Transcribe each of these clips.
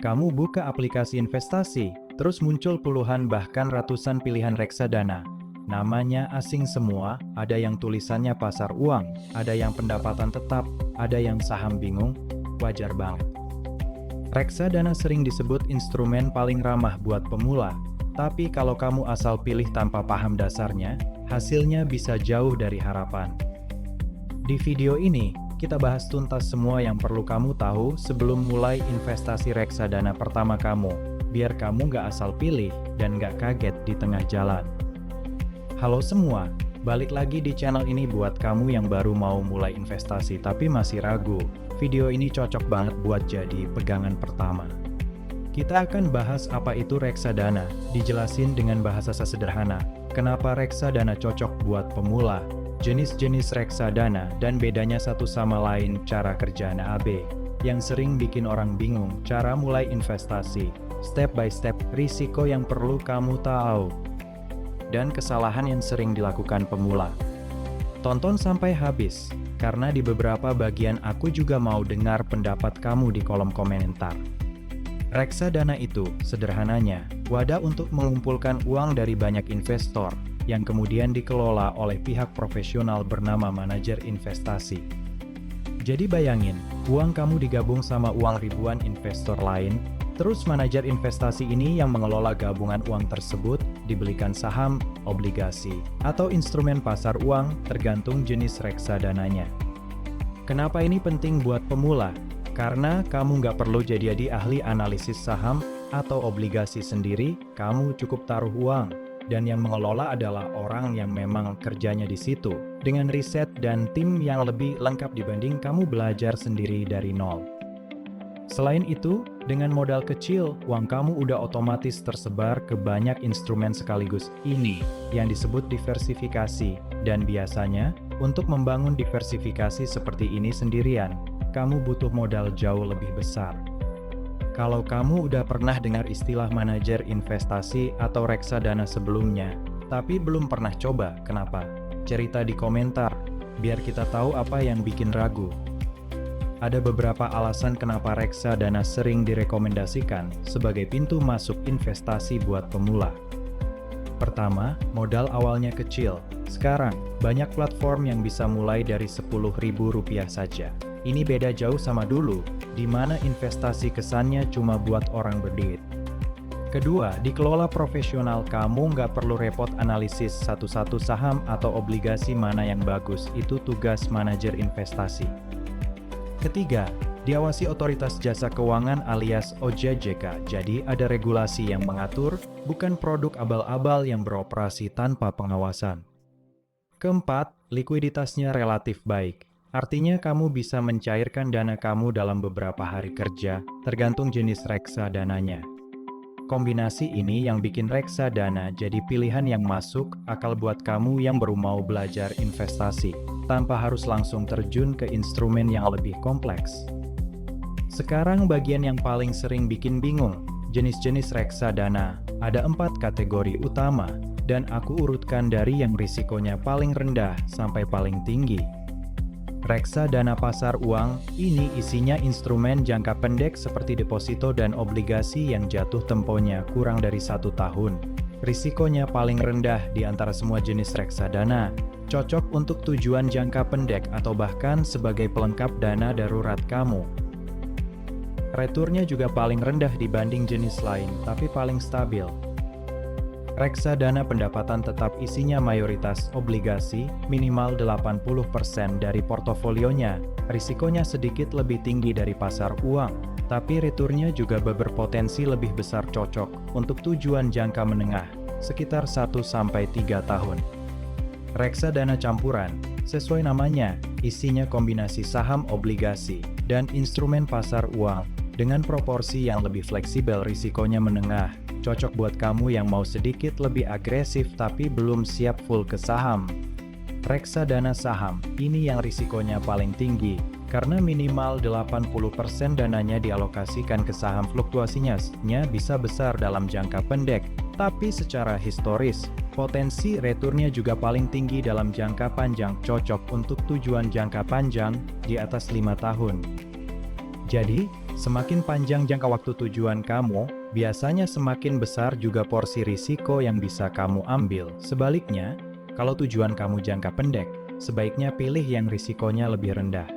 Kamu buka aplikasi investasi, terus muncul puluhan bahkan ratusan pilihan reksadana. Namanya asing semua, ada yang tulisannya pasar uang, ada yang pendapatan tetap, ada yang saham bingung, wajar banget. Reksadana sering disebut instrumen paling ramah buat pemula, tapi kalau kamu asal pilih tanpa paham dasarnya, hasilnya bisa jauh dari harapan. Di video ini, kita bahas tuntas semua yang perlu kamu tahu sebelum mulai investasi reksadana pertama kamu, biar kamu nggak asal pilih dan nggak kaget di tengah jalan. Halo semua, balik lagi di channel ini buat kamu yang baru mau mulai investasi tapi masih ragu. Video ini cocok banget buat jadi pegangan pertama. Kita akan bahas apa itu reksadana, dijelasin dengan bahasa sederhana, kenapa reksadana cocok buat pemula, jenis-jenis reksadana, dan bedanya satu sama lain cara kerja NAB, yang sering bikin orang bingung cara mulai investasi, step by step, risiko yang perlu kamu tahu, dan kesalahan yang sering dilakukan pemula. Tonton sampai habis, karena di beberapa bagian aku juga mau dengar pendapat kamu di kolom komentar. Reksadana itu, sederhananya, wadah untuk mengumpulkan uang dari banyak investor, yang kemudian dikelola oleh pihak profesional bernama manajer investasi. Jadi bayangin, uang kamu digabung sama uang ribuan investor lain, terus manajer investasi ini yang mengelola gabungan uang tersebut dibelikan saham, obligasi, atau instrumen pasar uang tergantung jenis reksadananya. Kenapa ini penting buat pemula? Karena kamu nggak perlu jadi ahli analisis saham atau obligasi sendiri, kamu cukup taruh uang, dan yang mengelola adalah orang yang memang kerjanya di situ, dengan riset dan tim yang lebih lengkap dibanding kamu belajar sendiri dari nol. Selain itu, dengan modal kecil, uang kamu udah otomatis tersebar ke banyak instrumen sekaligus. Ini yang disebut diversifikasi, dan biasanya, untuk membangun diversifikasi seperti ini sendirian, kamu butuh modal jauh lebih besar. Kalau kamu udah pernah dengar istilah manajer investasi atau reksadana sebelumnya, tapi belum pernah coba, kenapa? Cerita di komentar, biar kita tahu apa yang bikin ragu. Ada beberapa alasan kenapa reksadana sering direkomendasikan sebagai pintu masuk investasi buat pemula. Pertama, modal awalnya kecil. Sekarang, banyak platform yang bisa mulai dari Rp10.000 saja. Ini beda jauh sama dulu, di mana investasi kesannya cuma buat orang berduit. Kedua, dikelola profesional, kamu nggak perlu repot analisis satu-satu saham atau obligasi mana yang bagus, itu tugas manajer investasi. Ketiga, diawasi Otoritas Jasa Keuangan alias OJJK, jadi ada regulasi yang mengatur, bukan produk abal-abal yang beroperasi tanpa pengawasan. Keempat, likuiditasnya relatif baik. Artinya kamu bisa mencairkan dana kamu dalam beberapa hari kerja, tergantung jenis reksadananya. Kombinasi ini yang bikin reksadana jadi pilihan yang masuk akal buat kamu yang baru mau belajar investasi, tanpa harus langsung terjun ke instrumen yang lebih kompleks. Sekarang bagian yang paling sering bikin bingung, jenis-jenis reksadana. Ada 4 kategori utama, dan aku urutkan dari yang risikonya paling rendah sampai paling tinggi. Reksadana pasar uang, ini isinya instrumen jangka pendek seperti deposito dan obligasi yang jatuh temponya kurang dari 1 tahun. Risikonya paling rendah di antara semua jenis reksadana, cocok untuk tujuan jangka pendek atau bahkan sebagai pelengkap dana darurat kamu. Returnnya juga paling rendah dibanding jenis lain, tapi paling stabil. Reksadana pendapatan tetap isinya mayoritas obligasi, minimal 80% dari portofolionya. Risikonya sedikit lebih tinggi dari pasar uang, tapi returnnya juga berpotensi lebih besar, cocok untuk tujuan jangka menengah, sekitar 1-3 tahun. Reksadana campuran, sesuai namanya, isinya kombinasi saham, obligasi, dan instrumen pasar uang, dengan proporsi yang lebih fleksibel, risikonya menengah. Cocok buat kamu yang mau sedikit lebih agresif tapi belum siap full ke saham. Reksadana saham, ini yang risikonya paling tinggi, karena minimal 80% dananya dialokasikan ke saham, fluktuasinya bisa besar dalam jangka pendek, tapi secara historis, potensi returnnya juga paling tinggi dalam jangka panjang, cocok untuk tujuan jangka panjang di atas 5 tahun. Jadi, Semakin panjang jangka waktu tujuan kamu, biasanya semakin besar juga porsi risiko yang bisa kamu ambil. Sebaliknya, kalau tujuan kamu jangka pendek, sebaiknya pilih yang risikonya lebih rendah.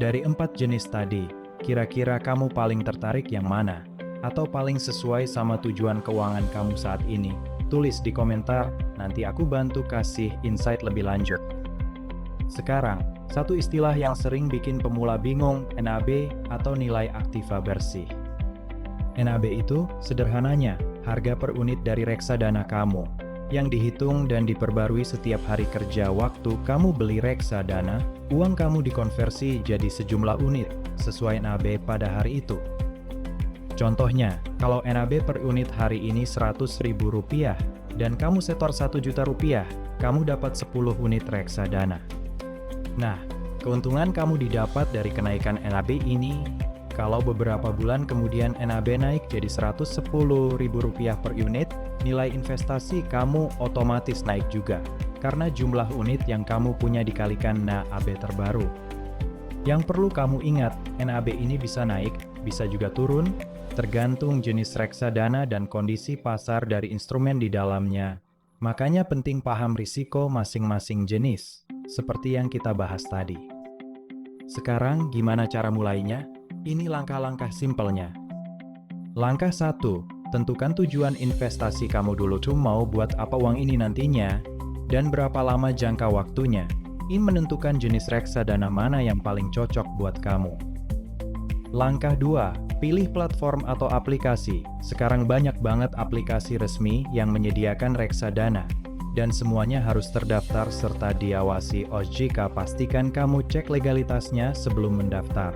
Dari 4 jenis tadi, kira-kira kamu paling tertarik yang mana? Atau paling sesuai sama tujuan keuangan kamu saat ini? Tulis di komentar, nanti aku bantu kasih insight lebih lanjut. Sekarang, satu istilah yang sering bikin pemula bingung, NAB atau nilai aktiva bersih. NAB itu sederhananya harga per unit dari reksadana kamu, yang dihitung dan diperbarui setiap hari kerja waktu kamu beli reksadana, uang kamu dikonversi jadi sejumlah unit, sesuai NAB pada hari itu. Contohnya, kalau NAB per unit hari ini Rp100.000, dan kamu setor Rp1.000.000, kamu dapat 10 unit reksadana. Nah, keuntungan kamu didapat dari kenaikan NAB ini, kalau beberapa bulan kemudian NAB naik jadi Rp110.000 per unit, nilai investasi kamu otomatis naik juga, karena jumlah unit yang kamu punya dikalikan NAB terbaru. Yang perlu kamu ingat, NAB ini bisa naik, bisa juga turun, tergantung jenis reksadana dan kondisi pasar dari instrumen di dalamnya. Makanya penting paham risiko masing-masing jenis, seperti yang kita bahas tadi. Sekarang gimana cara mulainya? Ini langkah-langkah simpelnya. Langkah 1, tentukan tujuan investasi kamu dulu. Mau buat apa uang ini nantinya, dan berapa lama jangka waktunya. Ini menentukan jenis reksadana mana yang paling cocok buat kamu. Langkah 2, pilih platform atau aplikasi. Sekarang banyak banget aplikasi resmi yang menyediakan reksadana, dan semuanya harus terdaftar serta diawasi OJK. Pastikan kamu cek legalitasnya sebelum mendaftar.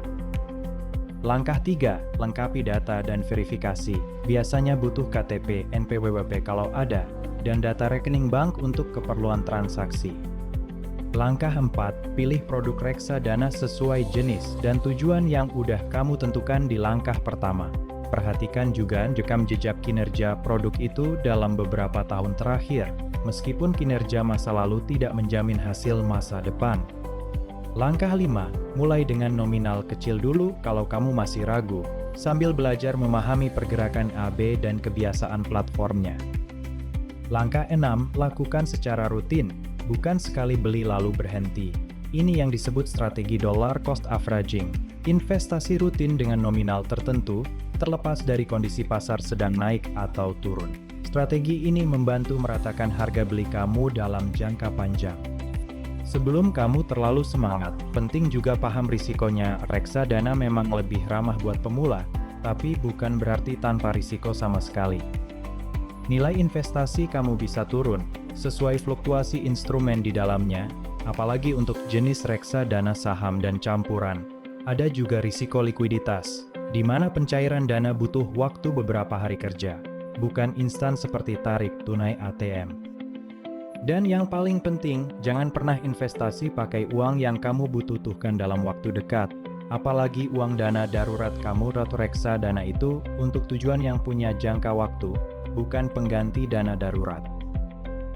Langkah 3, lengkapi data dan verifikasi. Biasanya butuh KTP, NPWP kalau ada, dan data rekening bank untuk keperluan transaksi. Langkah 4, pilih produk reksadana sesuai jenis dan tujuan yang udah kamu tentukan di langkah pertama. Perhatikan juga rekam jejak kinerja produk itu dalam beberapa tahun terakhir, meskipun kinerja masa lalu tidak menjamin hasil masa depan. Langkah 5, mulai dengan nominal kecil dulu kalau kamu masih ragu, sambil belajar memahami pergerakan AB dan kebiasaan platformnya. Langkah 6, lakukan secara rutin, bukan sekali beli lalu berhenti. Ini yang disebut strategi dollar cost averaging. Investasi rutin dengan nominal tertentu, terlepas dari kondisi pasar sedang naik atau turun. Strategi ini membantu meratakan harga beli kamu dalam jangka panjang. Sebelum kamu terlalu semangat, penting juga paham risikonya. Reksadana memang lebih ramah buat pemula, tapi bukan berarti tanpa risiko sama sekali. Nilai investasi kamu bisa turun, sesuai fluktuasi instrumen di dalamnya, apalagi untuk jenis reksadana saham dan campuran. Ada juga risiko likuiditas, di mana pencairan dana butuh waktu beberapa hari kerja, bukan instan seperti tarik tunai ATM. Dan yang paling penting, jangan pernah investasi pakai uang yang kamu butuhkan dalam waktu dekat, apalagi uang dana darurat kamu atau reksadana itu untuk tujuan yang punya jangka waktu, bukan pengganti dana darurat.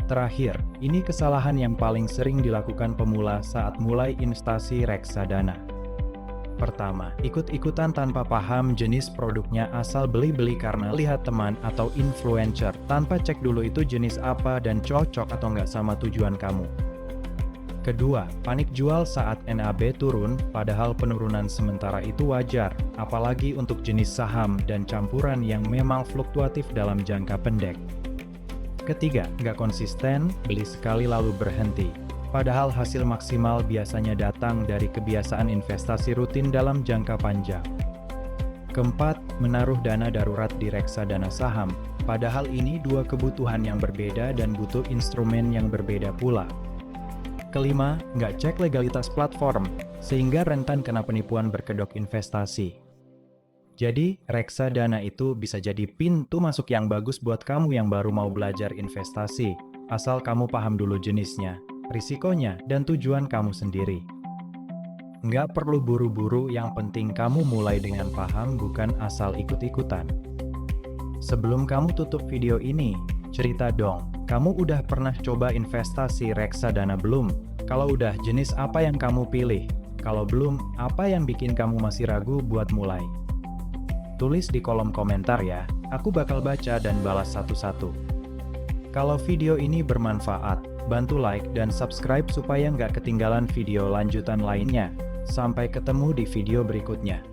Terakhir, ini kesalahan yang paling sering dilakukan pemula saat mulai investasi reksadana. Pertama, ikut-ikutan tanpa paham jenis produknya, asal beli-beli karena lihat teman atau influencer, tanpa cek dulu itu jenis apa dan cocok atau nggak sama tujuan kamu. Kedua, panik jual saat NAB turun, padahal penurunan sementara itu wajar, apalagi untuk jenis saham dan campuran yang memang fluktuatif dalam jangka pendek. Ketiga, nggak konsisten, beli sekali lalu berhenti. Padahal hasil maksimal biasanya datang dari kebiasaan investasi rutin dalam jangka panjang. Keempat, menaruh dana darurat di reksadana saham. Padahal ini dua kebutuhan yang berbeda dan butuh instrumen yang berbeda pula. Kelima, nggak cek legalitas platform, sehingga rentan kena penipuan berkedok investasi. Jadi, reksadana itu bisa jadi pintu masuk yang bagus buat kamu yang baru mau belajar investasi, asal kamu paham dulu jenisnya, risikonya, dan tujuan kamu sendiri. Nggak perlu buru-buru, yang penting kamu mulai dengan paham, bukan asal ikut-ikutan. Sebelum kamu tutup video ini, cerita dong, kamu udah pernah coba investasi reksadana belum? Kalau udah, jenis apa yang kamu pilih? Kalau belum, apa yang bikin kamu masih ragu buat mulai? Tulis di kolom komentar ya, aku bakal baca dan balas satu-satu. Kalau video ini bermanfaat, bantu like dan subscribe supaya nggak ketinggalan video lanjutan lainnya. Sampai ketemu di video berikutnya.